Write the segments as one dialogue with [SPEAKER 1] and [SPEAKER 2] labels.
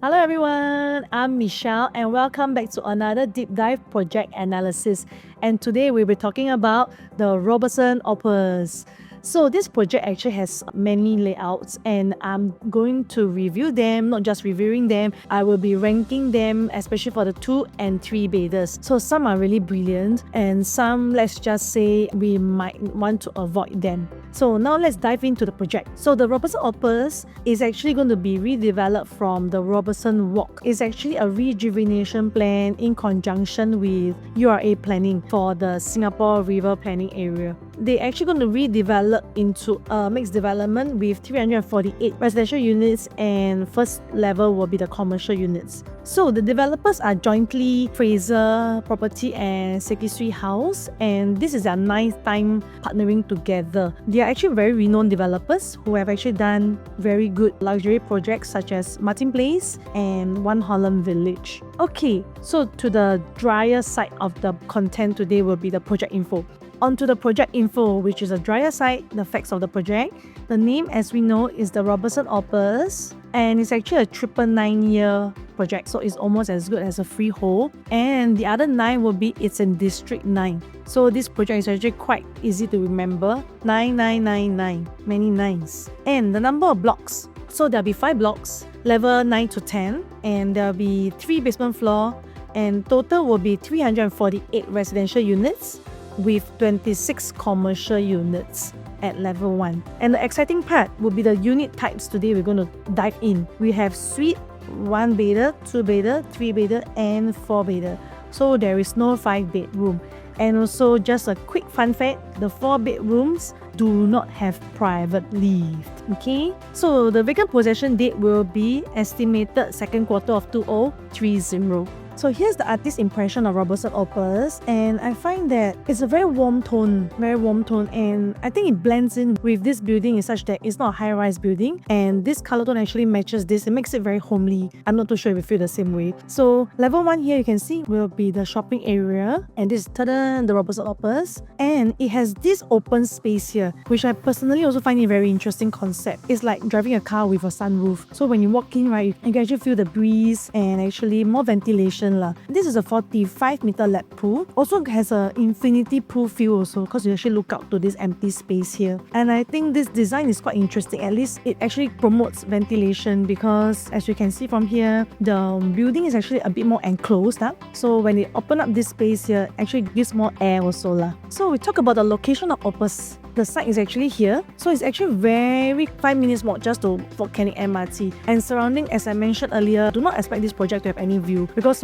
[SPEAKER 1] Hello everyone, I'm Michelle and welcome back to another deep dive project analysis. And today we'll be talking about the Robertson Opus. So this project actually has many layouts and I'm going to review them, not just reviewing them, I will be ranking them, especially for the 2 and 3 beders. So some are really brilliant and some, let's just say, we might want to avoid them. So now let's dive into the project. So the Robertson Opus is actually going to be redeveloped from the Robertson Walk. It's actually a rejuvenation plan in conjunction with URA planning for the Singapore River Planning Area. They're actually going to redevelop into a mixed development with 348 residential units and first level will be the commercial units. So the developers are jointly Fraser Property and Sekisui House, and this is their 9th time partnering together. They are actually very renowned developers who have actually done very good luxury projects such as Martin Place and One Holland Village. Okay, so to the drier side of the content today will be the project info. Onto the project info, which is a drier side, the facts of the project. The name, as we know, is the Robertson Opus, and it's actually a 999-year project, so it's almost as good as a freehold. And the other 9 will be it's in District 9. So this project is actually quite easy to remember. 9999, many nines. And the number of blocks. So there'll be 5 blocks, level 9 to 10, and there'll be 3 basement floor, and total will be 348 residential units with 26 commercial units at level 1. And the exciting part will be the unit types today we're going to dive in. We have suite, 1 bedder, 2 bedder, 3 bedder and 4 bedder. So there is no 5 bedroom. And also just a quick fun fact, the 4 bedrooms do not have private lift. Okay, so the vacant possession date will be estimated second quarter of 2030. So here's the artist's impression of Robertson Opus, and I find that it's a very warm tone, and I think it blends in with this building in such that it's not a high-rise building, and this color tone actually matches this. It makes it very homely. I'm not too sure if you feel the same way. So level 1 here you can see will be the shopping area, and this is the Robertson Opus, and it has this open space here, which I personally also find it a very interesting concept. It's like driving a car with a sunroof. So when you walk in, right, you can actually feel the breeze and actually more ventilation. This is a 45-meter lap pool. Also has an infinity pool feel also because you actually look out to this empty space here. And I think this design is quite interesting. At least it actually promotes ventilation because as you can see from here, the building is actually a bit more enclosed. So when they open up this space here, actually gives more air also. So we talk about the location of Opus. The site is actually here, so it's actually very 5 minutes walk just to Fort Canning MRT. And surrounding, as I mentioned earlier, do not expect this project to have any view because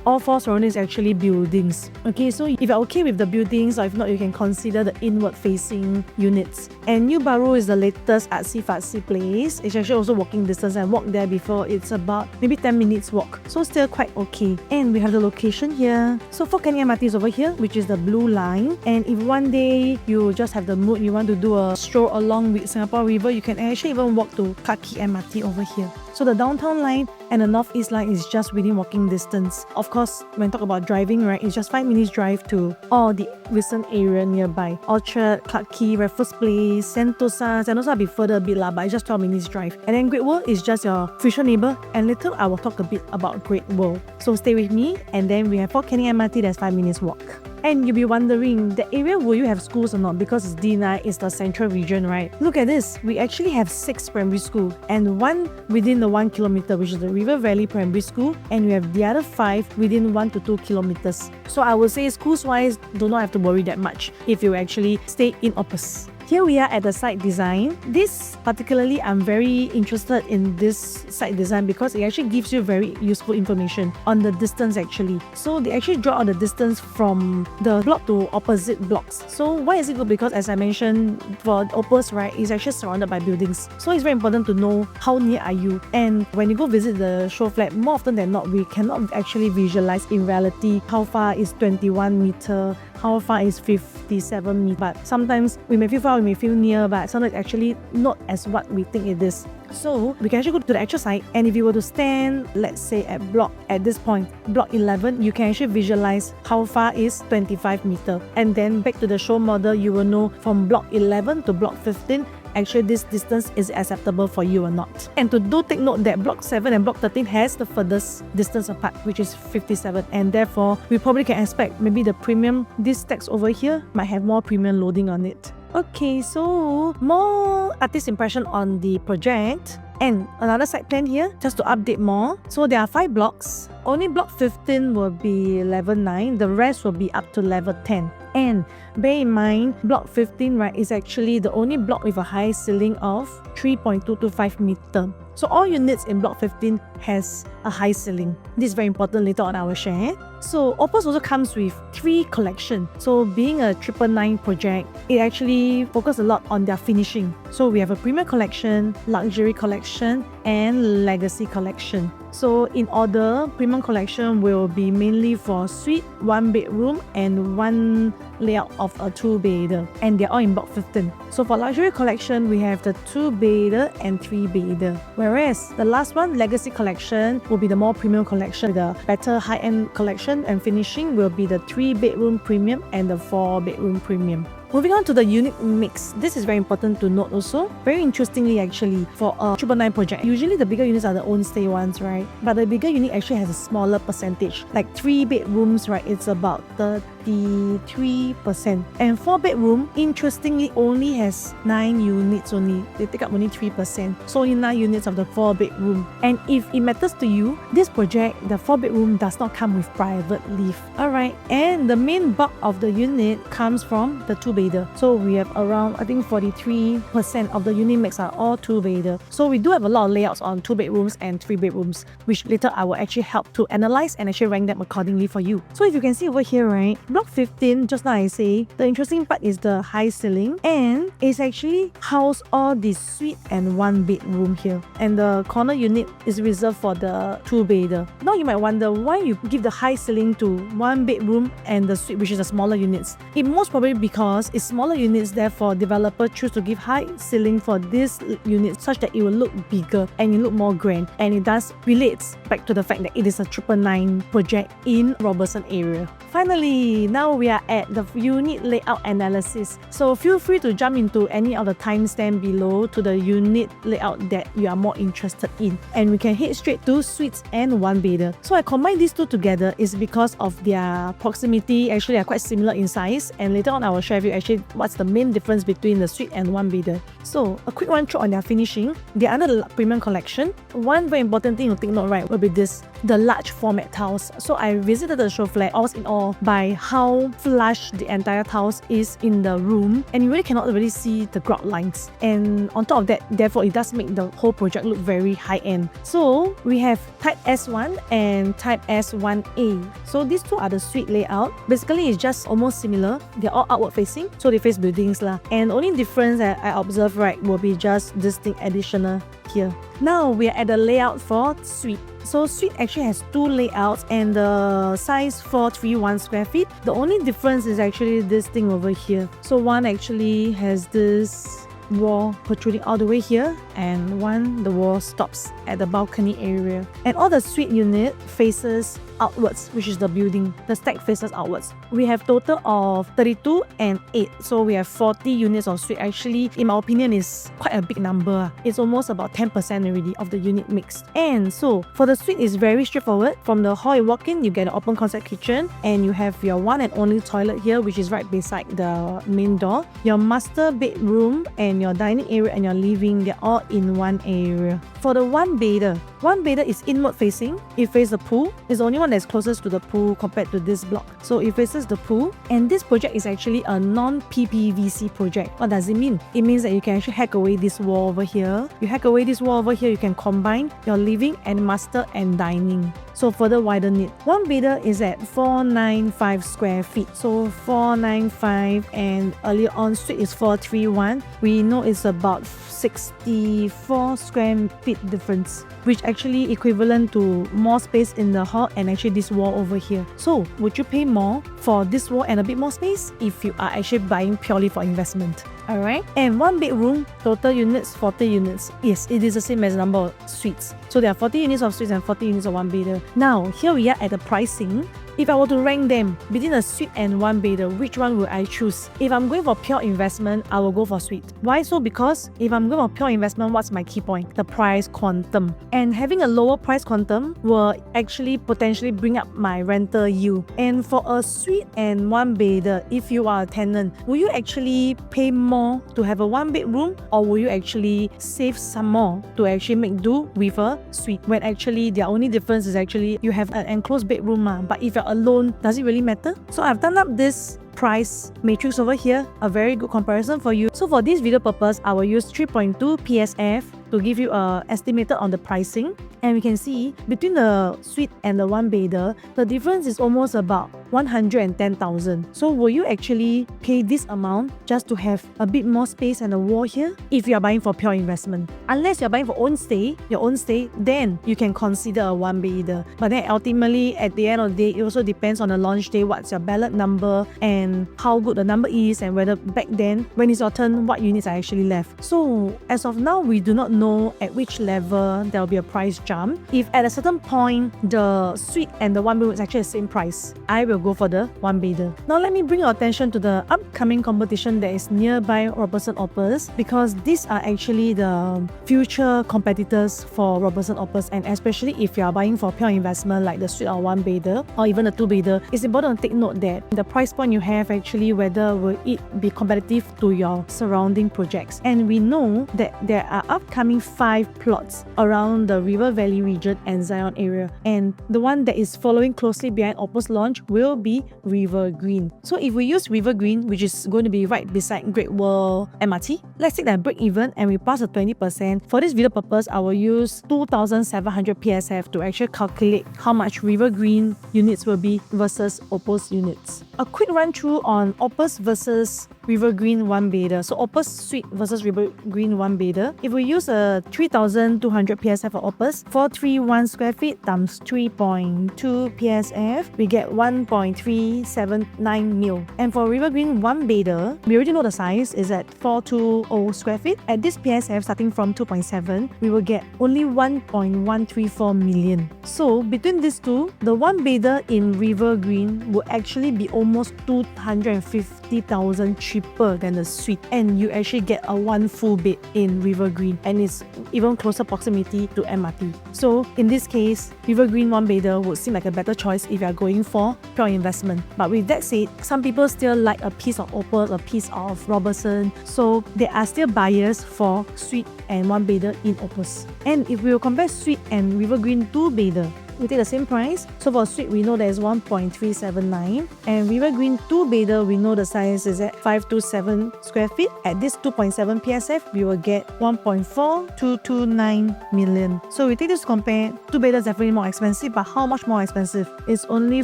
[SPEAKER 1] all 4 surroundings are actually buildings. Okay, so if you're okay with the buildings, or if not, you can consider the inward facing units. And New Baru is the latest artsy-fartsy place. It's actually also walking distance. I walked there before. It's about maybe 10 minutes walk, so still quite okay. And we have the location here. So Fort Canning MRT is over here, which is the blue line. And if one day you just have the mood, you want to do a stroll along with Singapore River, you can actually even walk to Kaki MRT over here. So the downtown line and the northeast line is just within walking distance. Of course, when talk about driving, right, it's just 5 minutes drive to all the recent area nearby. Orchard, Clarke Quay, Raffles Place, Sentosa, will be further a bit but it's just 12 minutes drive. And then Great World is just your future neighbor, and later I will talk a bit about Great World. So stay with me, and then we have Fort Canning MRT, that's 5 minutes walk. And you'll be wondering, the area will you have schools or not? Because it's D9, it's the central region, right? Look at this, we actually have 6 primary schools and 1 within the 1 kilometer, which is the River Valley Primary School, and we have the other 5 within 1 to 2 kilometers. So I would say schools-wise, do not have to worry that much if you actually stay in Opus. Here we are at the site design. This particularly, I'm very interested in this site design because it actually gives you very useful information on the distance actually. So they actually draw out the distance from the block to opposite blocks. So why is it good? Because as I mentioned, for Opus, right, it's actually surrounded by buildings. So it's very important to know how near are you. And when you go visit the SHOWFLAT, more often than not, we cannot actually visualize in reality how far is 21 meter, how far is 57 meters. But sometimes we may feel far, we may feel near, but sometimes actually not as what we think it is. So we can actually go to the actual site, and if you were to stand, let's say at this point, block 11, you can actually visualize how far is 25 meters. And then back to the show model, you will know from block 11 to block 15, actually this distance is acceptable for you or not. And to do take note that block 7 and block 13 has the furthest distance apart, which is 57, and therefore we probably can expect maybe the premium, this stacks over here might have more premium loading on it. Okay, so more artist impression on the project. And another side plan here, just to update more. So there are 5 blocks. Only block 15 will be level 9. The rest will be up to level 10. And bear in mind, block 15, right, is actually the only block with a high ceiling of 3.225 meter. So all units in block 15 has a high ceiling. This is very important, later on I will share. So Opus also comes with 3 collections. So being a 999 project, it actually focuses a lot on their finishing. So we have a premium collection, luxury collection, and legacy collection. So in order, premium collection will be mainly for suite, 1 bedroom, and 1 layout of a 2-bedder, and they're all in block 15. So for luxury collection, we have the 2-bedder and 3-bedder. Whereas the last one, legacy collection, will be the more premium collection. The better high-end collection and finishing will be the 3-bedroom premium and the 4-bedroom premium. Moving on to the unit mix. This is very important to note also. Very interestingly actually, for a 999 project, usually the bigger units are the own stay ones, right? But the bigger unit actually has a smaller percentage. Like 3 bedrooms, right, it's about 33%. And 4 bedroom, interestingly, only has 9 units only. They take up only 3%. So only 9 units of the 4 bedroom. And if it matters to you, this project, the 4 bedroom does not come with private lift. Alright, and the main bulk of the unit comes from the 2-bedroom. So we have around, I think 43% of the unit mix are all 2-bedder. So we do have a lot of layouts on 2 bedrooms and 3 bedrooms, which later I will actually help to analyze and actually rank them accordingly for you. So if you can see over here, right, block 15, just now I say, the interesting part is the high ceiling, and it's actually house all the suite and 1 bedroom here. And the corner unit is reserved for the 2-bedder. Now you might wonder why you give the high ceiling to 1 bedroom and the suite, which is the smaller units. It most probably because it's smaller units, therefore developer choose to give high ceiling for this unit such that it will look bigger and it look more grand, and it does relates back to the fact that it is a 999 project in Robertson area. Finally, now we are at the unit layout analysis. So feel free to jump into any of the timestamp below to the unit layout that you are more interested in, and we can head straight to suites and 1-bedder. So I combine these two together is because of their proximity. Actually, are quite similar in size, and later on I will share with you actually what's the main difference between the suite and 1-bedder. So a quick one through on their finishing. They are under the premium collection. One very important thing to take note, right, will be this, the large format tiles. So I visited the SHOWFLAT, all in all, by how flush the entire tiles is in the room, and you really cannot really see the grout lines. And on top of that, therefore it does make the whole project look very high-end. So we have type S1 and type S1A. So these two are the suite layout. Basically it's just almost similar. They're all outward facing, so they face buildings lah. And only difference that I observe, right, will be just this thing additional here. Now we are at the layout for suite. So suite actually has 2 layouts and the size 431 square feet. The only difference is actually this thing over here. So one actually has this wall protruding all the way here, and one, the wall stops at the balcony area. And all the suite unit faces outwards, which is the building. The stack faces outwards. We have total of 32 and 8. So we have 40 units of suite. Actually, in my opinion, is quite a big number. It's almost about 10% already of the unit mix. And so for the suite, is very straightforward. From the hall you walk in, you get an open concept kitchen, and you have your one and only toilet here, which is right beside the main door. Your master bedroom and your dining area and your living, they're all in one area. For the 1-bedder, 1-bedder is inward facing. It faces the pool. It's the only one that's closest to the pool compared to this block. So it faces the pool. And this project is actually a non-PPVC project. What does it mean? It means that you can actually hack away this wall over here. You hack away this wall over here, you can combine your living and master and dining. So further widen it. 1-bedder is at 495 square feet. So 495, and earlier on suite is 431. We know it's about 64 square feet difference, which actually equivalent to more space in the hall and actually this wall over here. So would you pay more for this wall and a bit more space if you are actually buying purely for investment? Alright, and 1 bedroom, total units 40 units. Yes, it is the same as the number of suites. So there are 40 units of suites and 40 units of 1 bedder. Now, here we are at the pricing. If I were to rank them between a suite and 1 bedder, which one will I choose? If I'm going for pure investment, I will go for suite. Why so? Because if I'm going for pure investment, what's my key point? The price quantum. And having a lower price quantum will actually potentially bring up my rental yield. And for a suite and 1 bedder, if you are a tenant, will you actually pay more to have a 1 bedroom, or will you actually save some more to actually make do with a suite? When actually their only difference is actually you have an enclosed bedroom, but if you're alone, does it really matter? So I've done up this price matrix over here, a very good comparison for you. So for this video purpose, I will use 3.2 PSF to give you a estimated on the pricing. And we can see between the suite and the 1 bedder, the difference is almost about 110,000. So will you actually pay this amount just to have a bit more space and a wall here if you are buying for pure investment? Unless you're buying for your own stay, then you can consider a 1 bedder. But then ultimately, at the end of the day, it also depends on the launch day, what's your ballot number and how good the number is, and whether back then, when it's your turn, what units are actually left. So as of now, we do not know at which level there will be a price jump. If at a certain point, the suite and the 1 bedroom is actually the same price, I will go for the 1 bedder. Now let me bring your attention to the upcoming competition that is nearby Robertson Opus, because these are actually the future competitors for Robertson Opus, and especially if you are buying for pure investment like the suite or 1 bedder or even the 2 bedder, it's important to take note that the price point you have actually whether will it be competitive to your surrounding projects. And we know that there are upcoming 5 plots around the River Valley region and Zion area, and the one that is following closely behind Opus launch will be River Green. So if we use River Green, which is going to be right beside Great World MRT, let's take that break even and we pass the 20%. For this video purpose, I will use 2,700 PSF to actually calculate how much River Green units will be versus Opus units. A quick run through on Opus versus River Green 1 bedder. So Opus suite versus River Green 1 bedder. If we use a 3,200 PSF for Opus, 431 square feet times 3.2 PSF, we get 1.379 mil. And for River Green 1 bedder, we already know the size is at 420 square feet. At this PSF starting from 2.7, we will get only 1.134 million. So between these two, the 1 bedder in River Green will actually be almost 250,000 cheaper than the suite, and you actually get a 1 full bed in River Green, and it's even closer proximity to MRT. So in this case, River Green 1 bedder would seem like a better choice if you are going for pure investment. But with that said, some people still like a piece of Opus, a piece of Robertson, so there are still buyers for suite and 1 bedder in Opus. And if we will compare suite and River Green 2 bedder, we take the same price. So for suite, we know there is 1.379, and River Green 2 bedder, we know the size is at 527 square feet. At this 2.7 PSF, we will get 1.4229 million. So we take this to compare, 2 bedder is definitely more expensive, but how much more expensive? It's only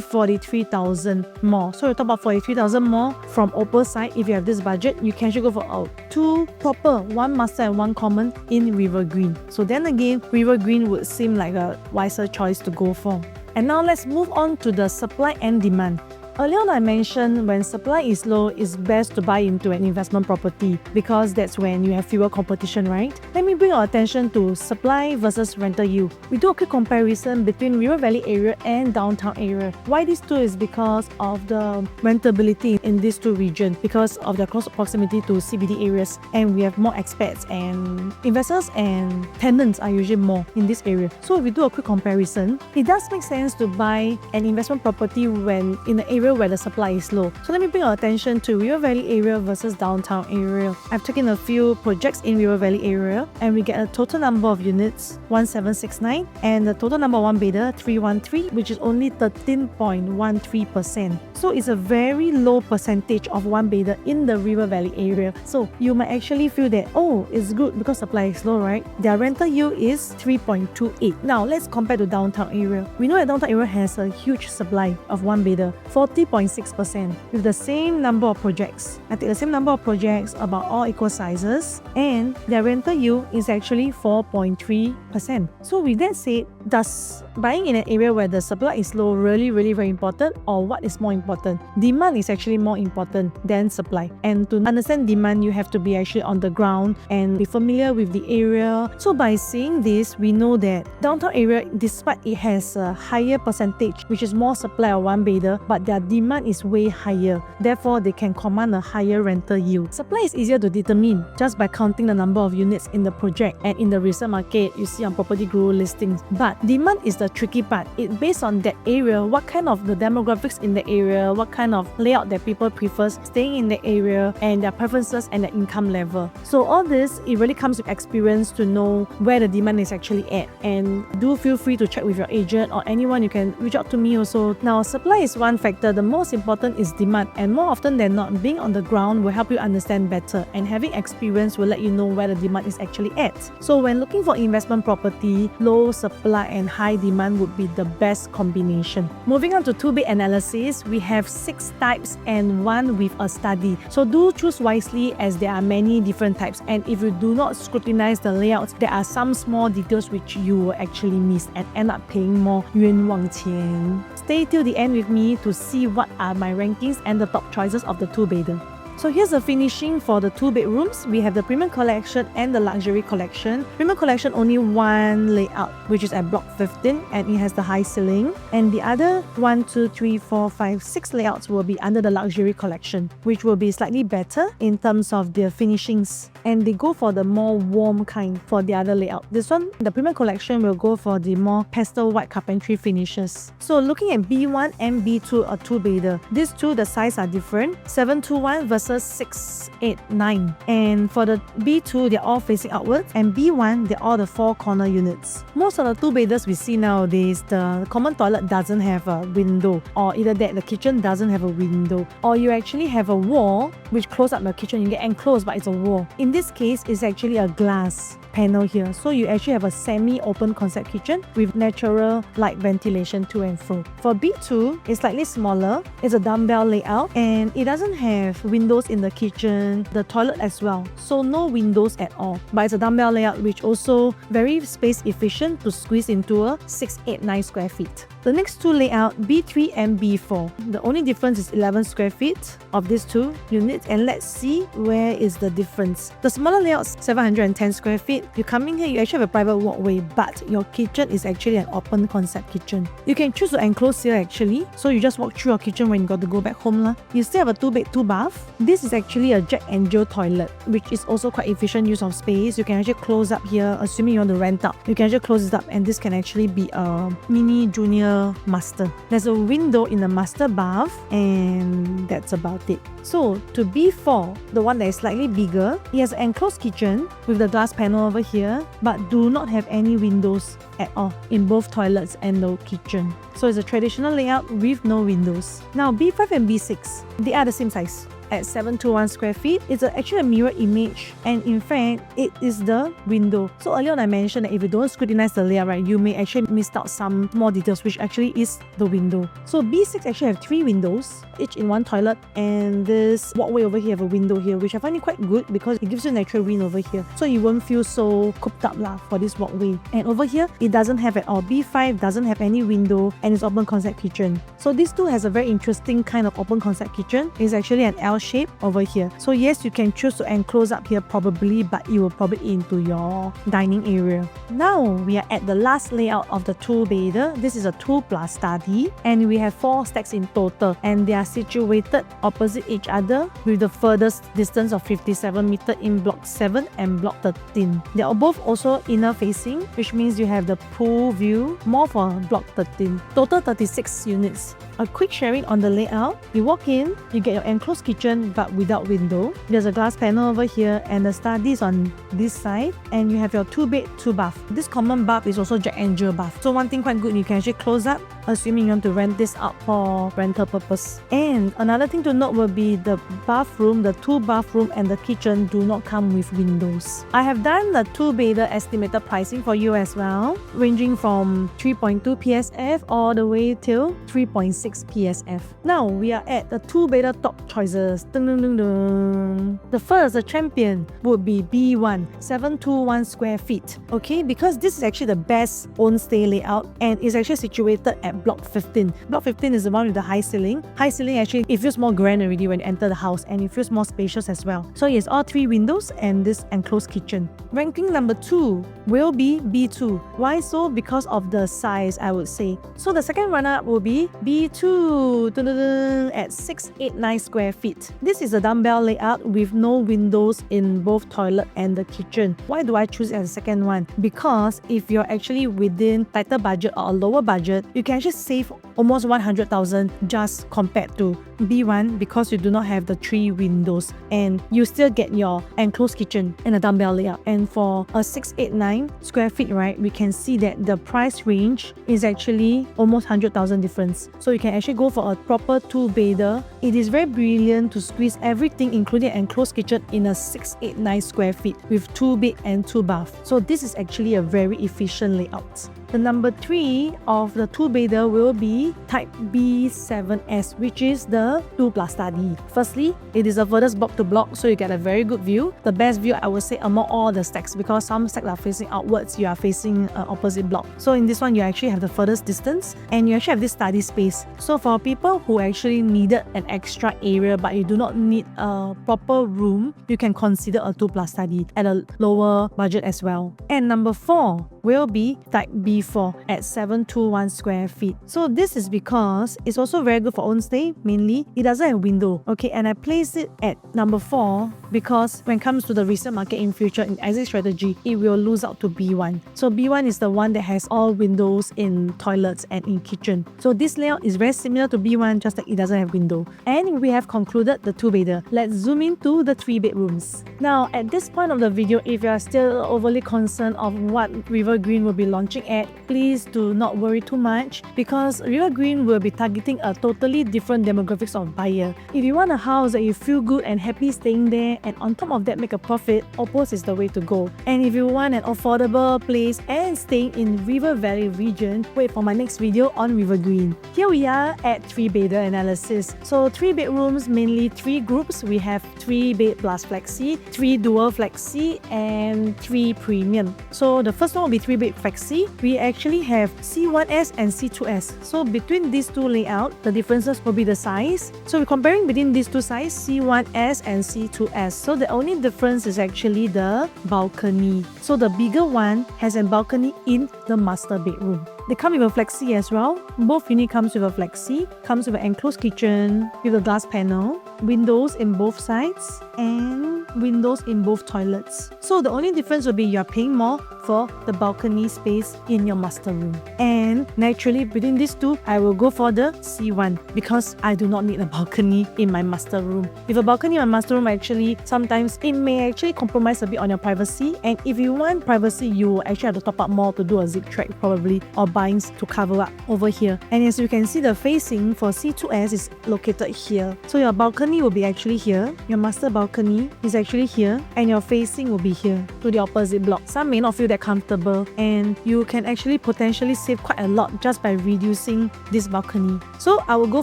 [SPEAKER 1] 43,000 more. So you talk about 43,000 more from Opus side. If you have this budget, you can actually go for 2 proper, 1 master and 1 common in River Green. So then again, River Green would seem like a wiser choice to go for. And now let's move on to the supply and demand. Earlier on, I mentioned when supply is low, it's best to buy into an investment property because that's when you have fewer competition, right? Let me bring our attention to supply versus rental yield. We do a quick comparison between River Valley area and downtown area. Why these two is because of the rentability in these two regions, because of the close proximity to CBD areas, and we have more expats and investors and tenants are usually more in this area. So if we do a quick comparison, it does make sense to buy an investment property when in an area where the supply is low. So let me bring our attention to River Valley area versus downtown area. I've taken a few projects in River Valley area, and we get a total number of units 1769, and the total number 1 bedder 313, which is only 13.13%. So it's a very low percentage of 1 bedder in the River Valley area. So you might actually feel that, oh, it's good because supply is low, right? Their rental yield is 3.28. Now let's compare to downtown area. We know that downtown area has a huge supply of 1 bedder, 40.6%, with the same number of projects. I take the same number of projects about all equal sizes, and their rental yield is actually 4.3%. So with that said, does buying in an area where the supply is low really very important, or what is more important? Demand is actually more important than supply. And to understand demand, you have to be actually on the ground and be familiar with the area. So by seeing this, we know that downtown area, despite it has a higher percentage, which is more supply of one bedder, but their demand is way higher. Therefore, they can command a higher rental yield. Supply is easier to determine just by counting the number of units in the project and in the resale market you see on property guru listings. But demand is the tricky part. It based on that area, what kind of the demographics in the area, what kind of layout that people prefers staying in the area, and their preferences and their income level. So all this, it really comes with experience to know where the demand is actually at. And do feel free to check with your agent or anyone. You can reach out to me also. Now, supply is one factor. The most important is demand, and more often than not, being on the ground will help you understand better, and having experience will let you know where the demand is actually at. So when looking for investment property, low supply and high demand would be the best combination. Moving on to two-bed analysis, we have 6 types and 1 with a study. So do choose wisely, as there are many different types, and if you do not scrutinize the layouts, there are some small details which you will actually miss and end up paying more 冤枉钱. Stay till the end with me to see what are my rankings and the top choices of the two-bedder. So here's the finishing for the 2 bedrooms. We have the Premium Collection and the Luxury Collection. Premium Collection only one layout, which is at block 15, and it has the high ceiling. And the other 1, 2, 3, 4, 5, 6 layouts will be under the Luxury Collection, which will be slightly better in terms of their finishings. And they go for the more warm kind for the other layout. This one, the Premium Collection, will go for the more pastel white carpentry finishes. So looking at B1 and B2 or 2-bedder, these two, the size are different. 721 versus 689. And for the B2, they're all facing outwards, and B1, they're all the 4 corner units. Most of the 2-bedders we see nowadays, the common toilet doesn't have a window, or either that the kitchen doesn't have a window, or you actually have a wall which close up the kitchen. You get enclosed, but it's a wall. In this case, it's actually a glass panel here, so you actually have a semi-open concept kitchen with natural light ventilation to and fro. For B2, it's slightly smaller. It's a dumbbell layout, and it doesn't have windows in the kitchen, the toilet as well, so no windows at all. But it's a dumbbell layout, which also very space efficient to squeeze into a 689 square feet. The next 2 layout, B3 and B4, the only difference is 11 square feet of these 2 units, and let's see where is the difference. The smaller layout, 710 square feet. You come in here, you actually have a private walkway, but your kitchen is actually an open concept kitchen. You can choose to enclose here actually, so you just walk through your kitchen when you got to go back home lah. You still have a 2-bed, 2-bath. This is actually a Jack and Jill toilet, which is also quite efficient use of space. You can actually close up here, assuming you want to rent out. You can actually close it up, and this can actually be a mini junior master. There's a window in the master bath, and that's about it. So to B4, the one that is slightly bigger, it has an enclosed kitchen with the glass panel over here, but do not have any windows at all in both toilets and the kitchen. So it's a traditional layout with no windows. Now B5 and B6, they are the same size at 721 square feet. It's actually a mirror image, and in fact, it is the window. So earlier on I mentioned that if you don't scrutinize the layout, right, you may actually miss out some more details, which actually is the window. So B6 actually have 3 windows, each in one toilet, and this walkway over here have a window here, which I find it quite good because it gives you natural wind over here, so you won't feel so cooped up lah for this walkway. And over here, it doesn't have at all. B5 doesn't have any window, and it's open concept kitchen. So this too has a very interesting kind of open concept kitchen. It's actually an L shape over here. So yes, you can choose to enclose up here probably, but it will probably into your dining area. Now we are at the last layout of the 2-bedder. This is a 2+ study, and we have 4 stacks in total, and they are situated opposite each other with the furthest distance of 57 meters in block 7 and block 13. They are both also inner facing, which means you have the pool view more for block 13. Total 36 units. A quick sharing on the layout. You walk in, you get your enclosed kitchen but without window. There's a glass panel over here, and the study is on this side, and you have your 2-bed, 2-bath. This common bath is also Jack and Jill bath. So one thing quite good, you can actually close up, assuming you want to rent this out for rental purpose. And another thing to note will be the bathroom, the 2 bathroom and the kitchen do not come with windows. I have done the 2-bedder estimated pricing for you as well, ranging from 3.2 PSF all the way till 3.6 PSF. Now we are at the 2-bedder top choices. Dun, dun, dun, dun. The first, the champion, would be B1, 721 square feet. Okay, because this is actually the best own stay layout and is actually situated at block 15. Block 15 is the one with the high ceiling. High ceiling actually, it feels more grand already when you enter the house, and it feels more spacious as well. So it has all 3 windows and this enclosed kitchen. Ranking number 2 will be B2. Why so? Because of the size, I would say. So the second runner-up will be B2 at 689 square feet. This is a dumbbell layout with no windows in both toilet and the kitchen. Why do I choose it as the second one? Because if you're actually within tighter budget or a lower budget, you can actually save almost 100,000 just compared to B1 because you do not have the 3 windows and you still get your enclosed kitchen and a dumbbell layout. And for a 689 square feet, right, we can see that the price range is actually almost 100,000 difference. So you can actually go for a proper 2-bedder. It is very brilliant to squeeze everything including enclosed kitchen in a 689 square feet with 2 bed and 2 bath. So this is actually a very efficient layout. The number 3 of the 2-bedder will be type B7S, which is the 2+ study. Firstly, it is the furthest block to block, so you get a very good view. The best view, I would say, among all the stacks, because some stacks are facing outwards, you are facing opposite block. So in this one, you actually have the furthest distance and you actually have this study space. So for people who actually needed an extra area but you do not need a proper room, you can consider a 2+ study at a lower budget as well. And number 4 will be type B4 at 721 square feet. So this is because it's also very good for own stay. Mainly, it doesn't have window. Okay, and I place it at number 4 because when it comes to the resale market in future in exit strategy, it will lose out to B1. So B1 is the one that has all windows in toilets and in kitchen. So this layout is very similar to B1, just that it doesn't have window. And we have concluded the 2-bedder. Let's zoom into the 3 bedrooms. Now, at this point of the video, if you are still overly concerned of what River Green will be launching at, please do not worry too much because River Green will be targeting a totally different demographics of buyer. If you want a house that you feel good and happy staying there and on top of that make a profit, Opus is the way to go. And if you want an affordable place and staying in River Valley region, wait for my next video on River Green. Here we are at 3-bedder analysis. So 3 bedrooms, mainly 3 groups. We have 3 bed plus flexi, 3 dual flexi and 3 premium. So the first one will be 3 bed flexi. We actually have C1S and C2S. So between these 2 layouts, the differences will be the size. So we're comparing between these 2 sizes, C1S and C2S. So the only difference is actually the balcony. So the bigger one has a balcony in the master bedroom. They come with a flexi as well. Both unit comes with a flexi, comes with an enclosed kitchen with a glass panel, windows in both sides, and windows in both toilets. So the only difference will be you are paying more for the balcony space in your master room. And naturally, between these 2, I will go for the C1 because I do not need a balcony in my master room. With a balcony in my master room, actually, sometimes it may actually compromise a bit on your privacy. And if you want privacy, you will actually have to top up more to do a zip track probably, or binds to cover up over here. And as you can see, the facing for C2S is located here. So your balcony will be actually here. Your master balcony is actually here. And your facing will be here to the opposite block. Some may not feel that comfortable and you can actually potentially save quite a lot just by reducing this balcony. So I will go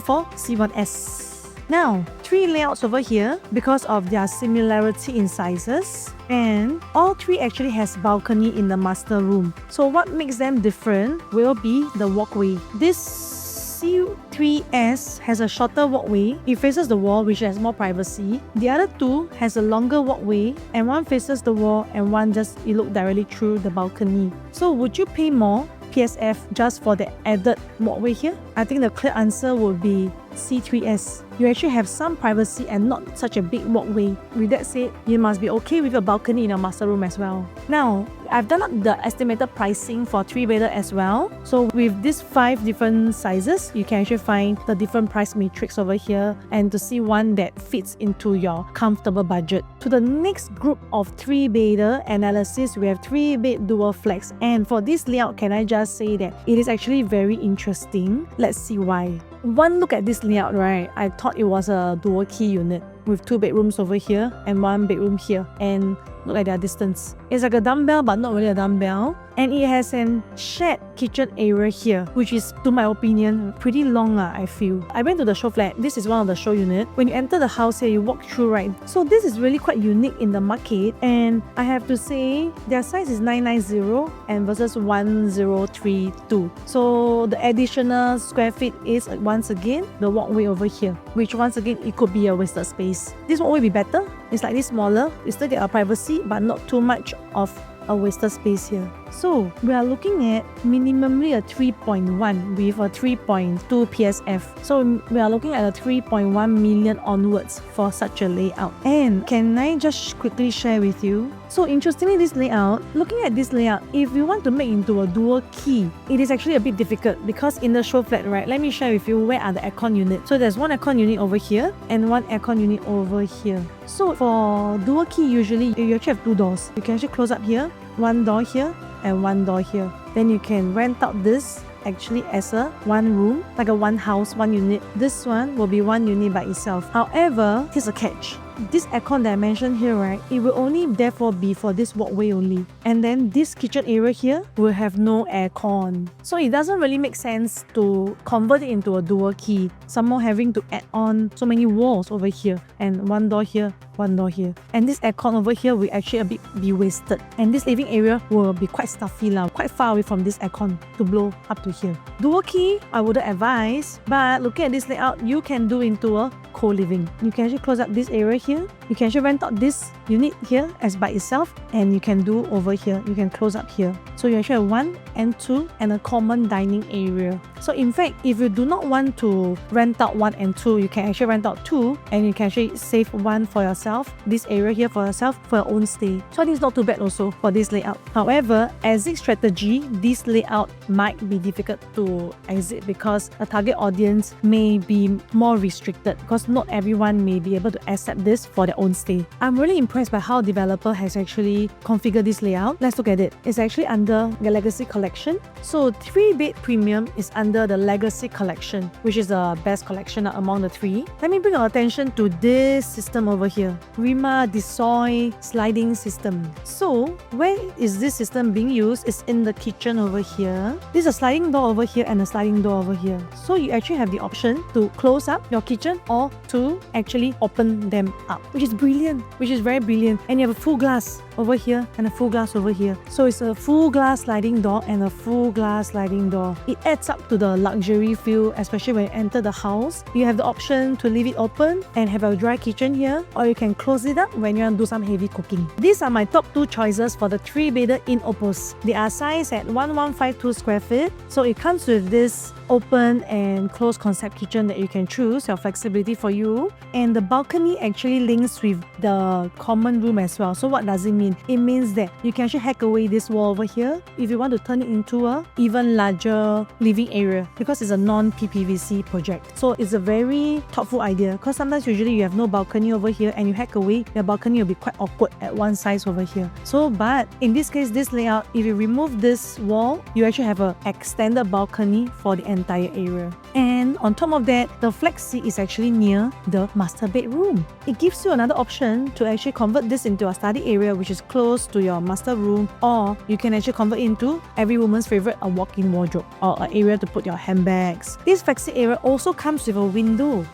[SPEAKER 1] for C1S. Now, 3 layouts over here because of their similarity in sizes, and all 3 actually has balcony in the master room. So what makes them different will be the walkway. This C3S has a shorter walkway. It faces the wall, which has more privacy. The other 2 has a longer walkway, and one faces the wall and one just look directly through the balcony. So would you pay more PSF just for the added walkway here? I think the clear answer would be C3S. You actually have some privacy and not such a big walkway. With that said, you must be okay with a balcony in your master room as well. Now, I've done up the estimated pricing for 3-bedder as well. So with these 5 different sizes, you can actually find the different price matrix over here and to see one that fits into your comfortable budget. To the next group of 3-bedder analysis, we have 3-bed dual flex. And for this layout, can I just say that it is actually very interesting. Let's see why. One look at this layout, right? I thought it was a dual key unit with 2 bedrooms over here and 1 bedroom here, and look at their distance. It's like a dumbbell but not really a dumbbell, and it has an shared kitchen area here, which is, to my opinion, pretty long I feel. I went to the SHOWFLAT. This is one of the show unit. When you enter the house here, you walk through, right? So this is really quite unique in the market, and I have to say their size is 990 and versus 1032. So the additional square feet is once again the walkway over here, which once again it could be a wasted space. This walkway will be better. It's slightly smaller. You still get our privacy, but not too much of a wasted space here. So we are looking at minimally a 3.1 with a 3.2 PSF. So we are looking at a 3.1 million onwards for such a layout. And can I just quickly share with you? So interestingly, this layout, looking at this layout, if you want to make into a dual key, it is actually a bit difficult because in the SHOWFLAT, right, let me share with you where are the aircon units. So there's one aircon unit over here and one aircon unit over here. So for dual key, usually you actually have 2 doors. You can actually close up here, 1 door here and 1 door here. Then you can rent out this actually as a 1 room, like a 1 house, 1 unit. This one will be 1 unit by itself. However, here's a catch. This aircon that I mentioned here, right, it will only therefore be for this walkway only. And then this kitchen area here will have no aircon. So it doesn't really make sense to convert it into a dual key. Somehow having to add on so many walls over here and 1 door here, 1 door here. And this aircon over here will actually a bit be wasted. And this living area will be quite stuffy now, quite far away from this aircon to blow up to here. Dual key, I wouldn't advise, but looking at this layout, you can do into a co-living. You can actually close up this area here. You can actually rent out this unit here as by itself, and you can do over here. You can close up here. So you actually have 1 and 2 and a common dining area. So in fact, if you do not want to rent out 1 and 2, you can actually rent out 2 and you can actually save 1 for yourself, this area here for yourself for your own stay. So I think it's not too bad also for this layout. However, exit strategy, this layout might be difficult to exit because a target audience may be more restricted because not everyone may be able to accept this for their own stay. I'm really impressed by how developer has actually configured this layout. Let's look at it. It's actually under the Legacy Collection. So 3-bed premium is under the Legacy Collection, which is the best collection among the 3. Let me bring our attention to this system over here. Rima Desoy sliding system. So where is this system being used? It's in the kitchen over here. There's a sliding door over here and a sliding door over here. So you actually have the option to close up your kitchen or to actually open them up, which is brilliant, which is very brilliant. And you have a full glass over here and a full glass over here. So it's a full glass sliding door and a full glass sliding door. It adds up to the luxury feel, especially when you enter the house. You have the option to leave it open and have a dry kitchen here, or you can close it up when you want to do some heavy cooking. These are my top 2 choices for the 3-bedder En-Opus. They are sized at 1152 square feet. So it comes with this open and closed concept kitchen that you can choose, your flexibility for you. And the balcony actually links with the common room as well. So what does it mean? It means that you can actually hack away this wall over here if you want to turn it into a even larger living area because it's a non-PPVC project. So it's a very thoughtful idea because sometimes usually you have no balcony over here and you hack away, your balcony will be quite awkward at one size over here. So but in this case, this layout, if you remove this wall, you actually have an extended balcony for the entire area. And on top of that, the flexi is actually near the master bedroom. It gives you another option to actually convert this into a study area which is close to your master room, or you can actually convert into every woman's favorite, a walk-in wardrobe or an area to put your handbags. This flexi area also comes with a window,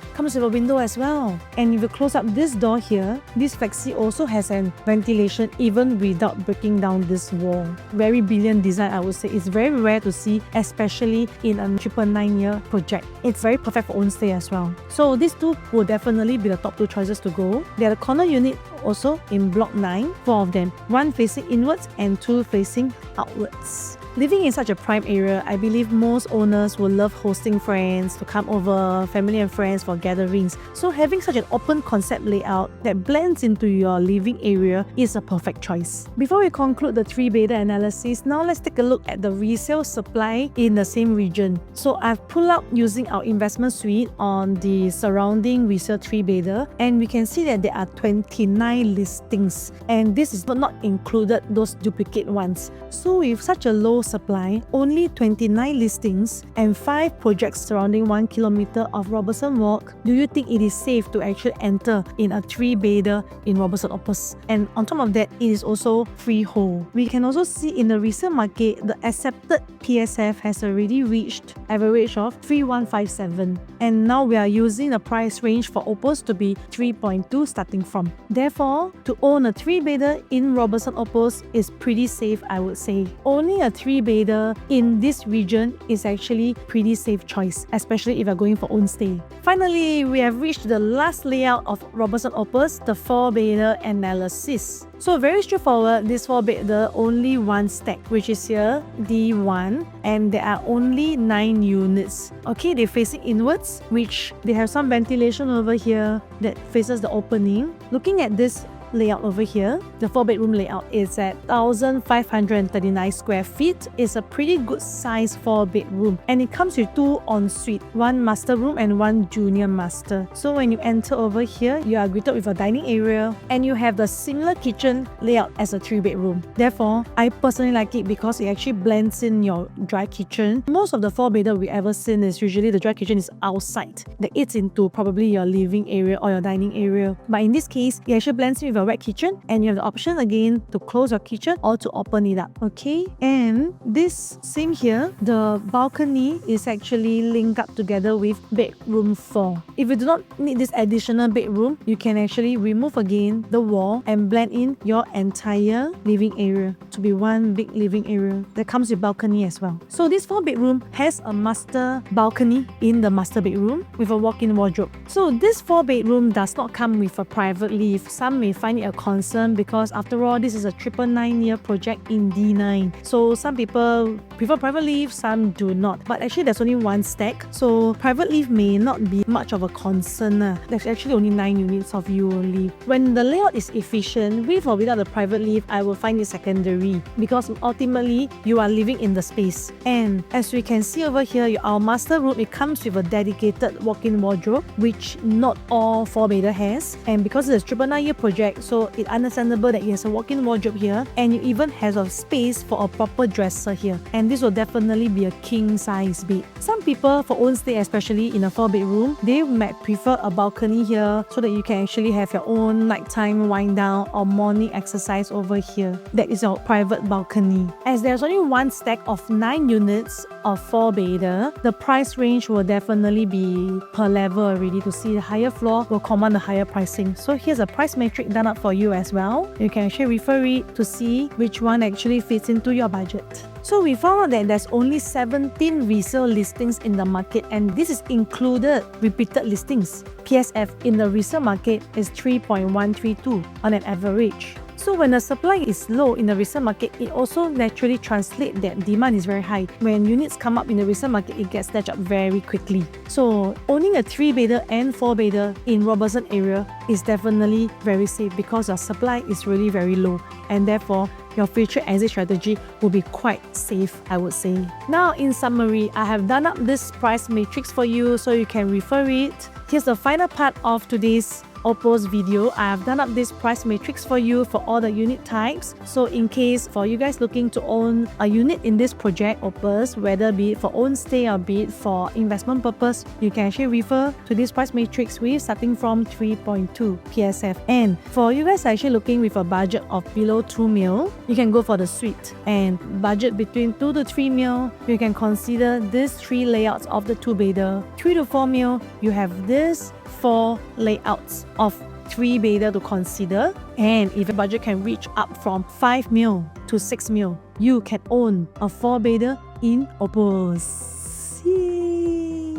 [SPEAKER 1] as well. And if you close up this door here, this flexi also has an ventilation even without breaking down this wall. Very brilliant design, I would say. It's very rare to see, especially in a 999-year project. It's very perfect for own stay as well. So these 2 will definitely be the top 2 choices to go. They are the corner unit also in block 9, 4 of them, 1 facing inwards and 2 facing outwards. Living in such a prime area, I believe most owners will love hosting friends to come over, family and friends for gatherings. So having such an open concept layout that blends into your living area is a perfect choice. Before we conclude the 3-bedder analysis, now let's take a look at the resale supply in the same region. So I've pulled out using our investment suite on the surrounding resale 3-bedder, and we can see that there are 29 listings, and this is not included those duplicate ones. So with such a low supply, only 29 listings and 5 projects surrounding 1 kilometer of Robertson Walk, do you think it is safe to actually enter in a 3-bedder in Robertson Opus? And on top of that, it is also freehold. We can also see in the resale market, the accepted PSF has already reached average of 3157, and now we are using the price range for Opus to be 3.2 starting from. Therefore, to own a 3-bedder in Robertson Opus is pretty safe, I would say. Owning a 3-bedder in this region is actually pretty safe choice, especially if you're going for own stay. Finally, we have reached the last layout of Robertson Opus, the 4-bedder analysis. So very straightforward, this 4-bedder only one stack, which is here, D1, and there are only 9 units. Okay, they're facing inwards, which they have some ventilation over here that faces the opening. Looking at this layout over here, the 4-bedroom layout is at 1,539 square feet. It's a pretty good size 4-bedroom, and it comes with 2 ensuite, 1 master room and 1 junior master. So when you enter over here, you are greeted with a dining area, and you have the similar kitchen layout as a 3-bedroom. Therefore, I personally like it because it actually blends in your dry kitchen. Most of the 4-bedder we ever seen is usually the dry kitchen is outside, that eats into probably your living area or your dining area. But in this case, it actually blends in with a wet kitchen, and you have the option again to close your kitchen or to open it up. Okay, and this same here, the balcony is actually linked up together with bedroom 4. If you do not need this additional bedroom, you can actually remove again the wall and blend in your entire living area to be one big living area that comes with balcony as well. So this 4-bedroom has a master balcony in the master bedroom with a walk-in wardrobe. So this 4-bedroom does not come with a private lift. Some may find it a concern because after all, this is a 999-year project in D9. So some people prefer private lift, some do not. But actually there's only 1 stack, so private lift may not be much of a concern. There's actually only 9 units of you only. When the layout is efficient, with or without the private lift, I will find it secondary because ultimately you are living in the space. And as we can see over here, our master room, it comes with a dedicated walk-in wardrobe, which not all 4-bedder has. And because it's a 999-year project, so it's understandable that it has a walk-in wardrobe here, and you even have a space for a proper dresser here. And this will definitely be a king size bed. Some people for own stay, especially in a 4-bedroom, they might prefer a balcony here so that you can actually have your own nighttime wind down or morning exercise over here. That is your private balcony. As there's only 1 stack of 9 units of 4-bedder, the price range will definitely be per level already. To see the higher floor will command the higher pricing. So here's a price matrix done up for you as well. You can actually refer it to see which one actually fits into your budget. So we found out that there's only 17 resale listings in the market, and this is included repeated listings. PSF in the resale market is 3.132 on an average. So when the supply is low in the resale market, it also naturally translates that demand is very high. When units come up in the resale market, it gets snatched up very quickly. So owning a 3-bedder and 4-bedder in Robertson area is definitely very safe because your supply is really very low, and therefore your future exit strategy will be quite safe, I would say. Now, in summary, I have done up this price matrix for you so you can refer it. Here's the final part of today's Opus video. I have done up this price matrix for you for all the unit types. So in case for you guys looking to own a unit in this project Opus, whether be it for own stay or be it for investment purpose, you can actually refer to this price matrix with starting from 3.2 PSF. And for you guys actually looking with a budget of below 2 mil, you can go for the suite. And budget between 2 to 3 mil, you can consider these 3 layouts of the 2-bedder. 3 to 4 mil, you have this 4 layouts of 3-bedder to consider. And if your budget can reach up from 5 mil to 6 mil, you can own a 4-bedder in Opus. Yay!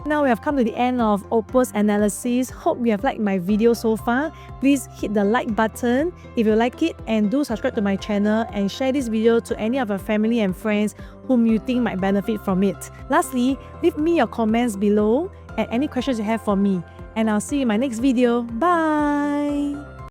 [SPEAKER 1] Now we have come to the end of Opus analysis. Hope you have liked my video so far. Please hit the like button if you like it, and do subscribe to my channel and share this video to any of your family and friends whom you think might benefit from it. Lastly, leave me your comments below and any questions you have for me. And I'll see you in my next video. Bye!